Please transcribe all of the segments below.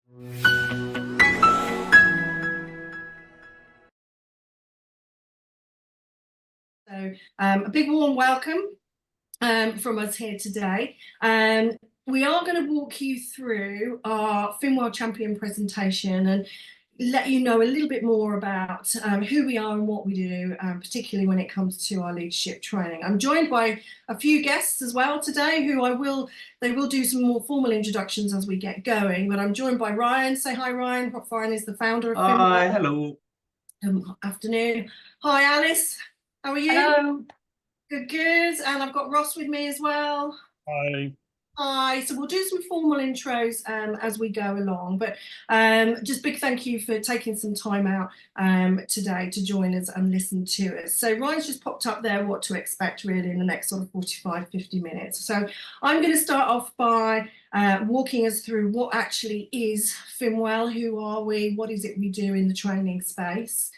So a big warm welcome from us here today. We are going to walk you through our FinWELL Champion presentation and let you know a little bit more about who we are and what we do, particularly when it comes to our leadership training. I'm joined by a few guests as well today who they will do some more formal introductions as we get going, but I'm joined by Ryan. Say hi, Ryan. Ryan is the founder of FinWELL. Hi, hello. Afternoon. Hi, Alice. How are you? Hello. Good, good. And I've got Ross with me as well. Hi. Hi. So we'll do some formal intros as we go along, but just big thank you for taking some time out today to join us and listen to us. So Ryan's just popped up there what to expect really in the next sort of 45-50 minutes. So I'm going to start off by walking us through what actually is FinWELL, who are we, what is it we do in the training space.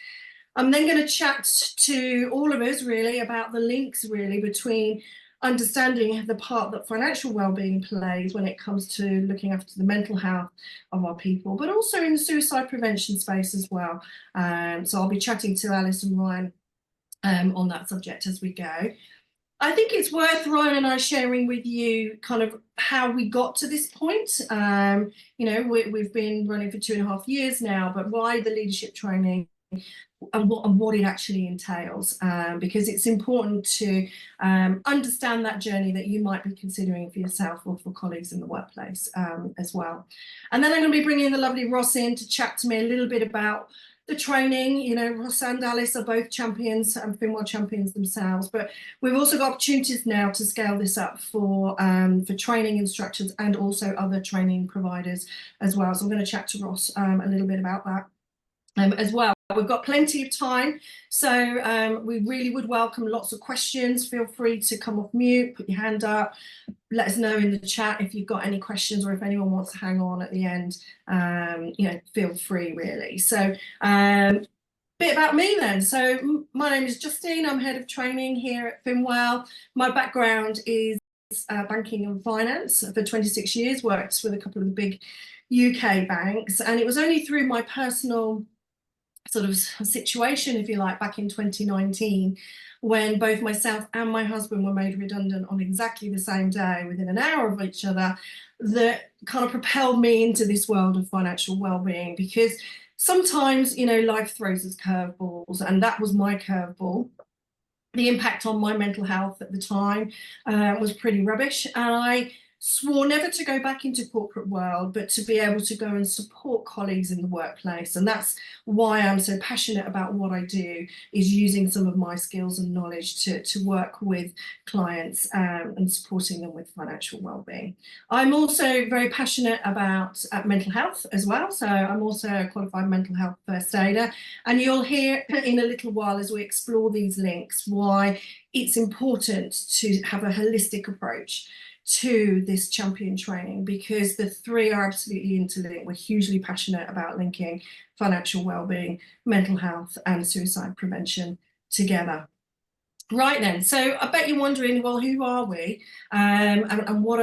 I'm then going to chat to all of us really about the links really between understanding the part that financial well-being plays when it comes to looking after the mental health of our people, but also in the suicide prevention space as well. So I'll be chatting to Alice and Ryan on that subject as we go. I think it's worth Ryan and I sharing with you kind of how we got to this point. You know, we've been running for 2.5 years now, but why the leadership training and what it actually entails, because it's important to understand that journey that you might be considering for yourself or for colleagues in the workplace as well. And then I'm going to be bringing the lovely Ross in to chat to me a little bit about the training. You know, Ross and Alice are both champions and FinWELL champions themselves, but we've also got opportunities now to scale this up for training instructors and also other training providers as well. So I'm going to chat to Ross a little bit about that as well. We've got plenty of time, so we really would welcome lots of questions. Feel free to come off mute, put your hand up, let us know in the chat if you've got any questions or if anyone wants to hang on at the end. You know, feel free really. So bit about me then. So my name is Justine. I'm head of training here at FinWELL. My background is banking and finance. For 26 years, worked with a couple of the big UK banks, and it was only through my personal sort of situation, if you like, back in 2019, when both myself and my husband were made redundant on exactly the same day, within an hour of each other, that kind of propelled me into this world of financial well-being. Because sometimes, you know, life throws us curveballs, and that was my curveball. The impact on my mental health at the time was pretty rubbish, and I swore never to go back into corporate world, but to be able to go and support colleagues in the workplace. And that's why I'm so passionate about what I do, is using some of my skills and knowledge to work with clients and supporting them with financial well-being. I'm also very passionate about mental health as well. So I'm also a qualified mental health first aider, and you'll hear in a little while as we explore these links why it's important to have a holistic approach to this champion training, because the three are absolutely interlinked. We're hugely passionate about linking financial well-being, mental health and suicide prevention together. Right then, so I bet you're wondering, well, who are we and what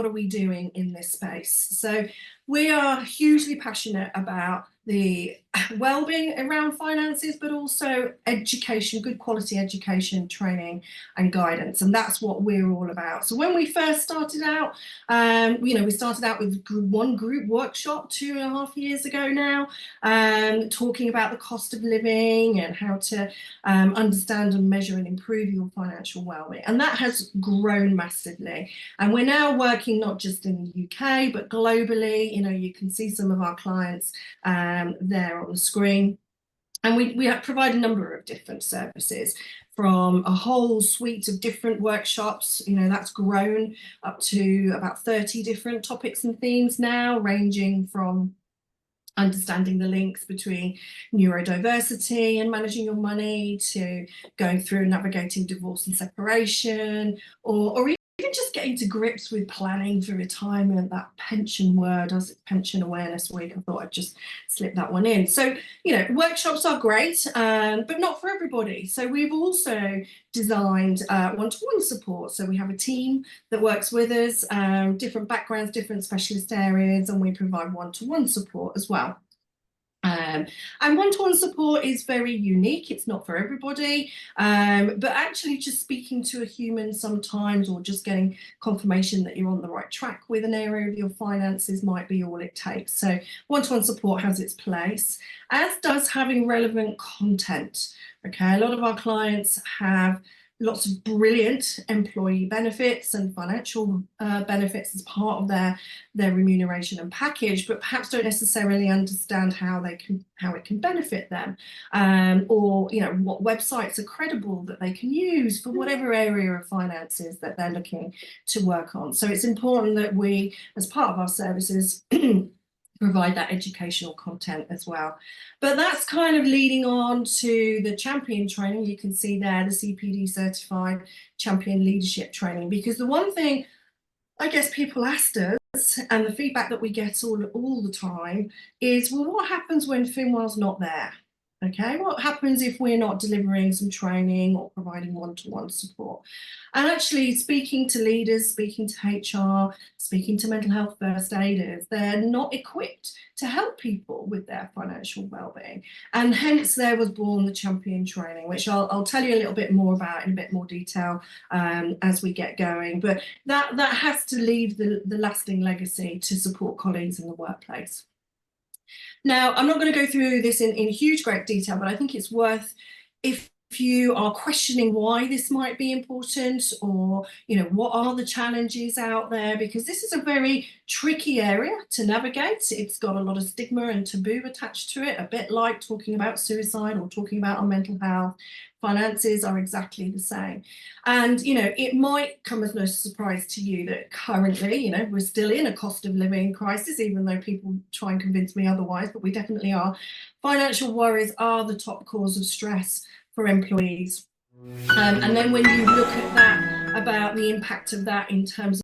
are we doing in this space? So we are hugely passionate about the well-being around finances, but also education, good quality education, training and guidance, and that's what we're all about. So when we first started out, we started out with one group workshop 2.5 years ago now, talking about the cost of living and how to understand and measure and improve your financial well-being, and that has grown massively. And we're now working not just in the UK but globally. You know, you can see some of our clients there on the screen, and we provide a number of different services, from a whole suite of different workshops. You know, that's grown up to about 30 different topics and themes now, ranging from understanding the links between neurodiversity and managing your money, to going through navigating divorce and separation, or even even just getting to grips with planning for retirement, that pension word, as it's Pension Awareness Week, I thought I'd just slip that one in. So, workshops are great, but not for everybody. So we've also designed one-to-one support. So we have a team that works with us, different backgrounds, different specialist areas, and we provide one-to-one support as well. And one-to-one support is very unique. It's not for everybody, but actually just speaking to a human sometimes, or just getting confirmation that you're on the right track with an area of your finances, might be all it takes. So one-to-one support has its place, as does having relevant content. Okay, a lot of our clients have lots of brilliant employee benefits and financial benefits as part of their remuneration and package, but perhaps don't necessarily understand how it can benefit them, or what websites are credible that they can use for whatever area of finances that they're looking to work on. So it's important that we, as part of our services, provide that educational content as well. But that's kind of leading on to the champion training. You can see there the CPD certified champion leadership training, because the one thing I guess people asked us, and the feedback that we get all the time, is, well, what happens when FinWELL's not there? Okay, what happens if we're not delivering some training or providing one-to-one support? And actually, speaking to leaders, speaking to HR, speaking to mental health first aiders, they're not equipped to help people with their financial well-being. And hence there was born the champion training, which I'll tell you a little bit more about in a bit more detail as we get going. But that has to leave the lasting legacy to support colleagues in the workplace. Now, I'm not going to go through this in huge great detail, but I think it's worth, if you are questioning why this might be important, or what are the challenges out there, because this is a very tricky area to navigate. It's got a lot of stigma and taboo attached to it, a bit like talking about suicide or talking about our mental health. Finances are exactly the same. And it might come as no surprise to you that currently we're still in a cost of living crisis, even though people try and convince me otherwise, but we definitely are. Financial worries are the top cause of stress for employees. And then when you look at that, about the impact of that in terms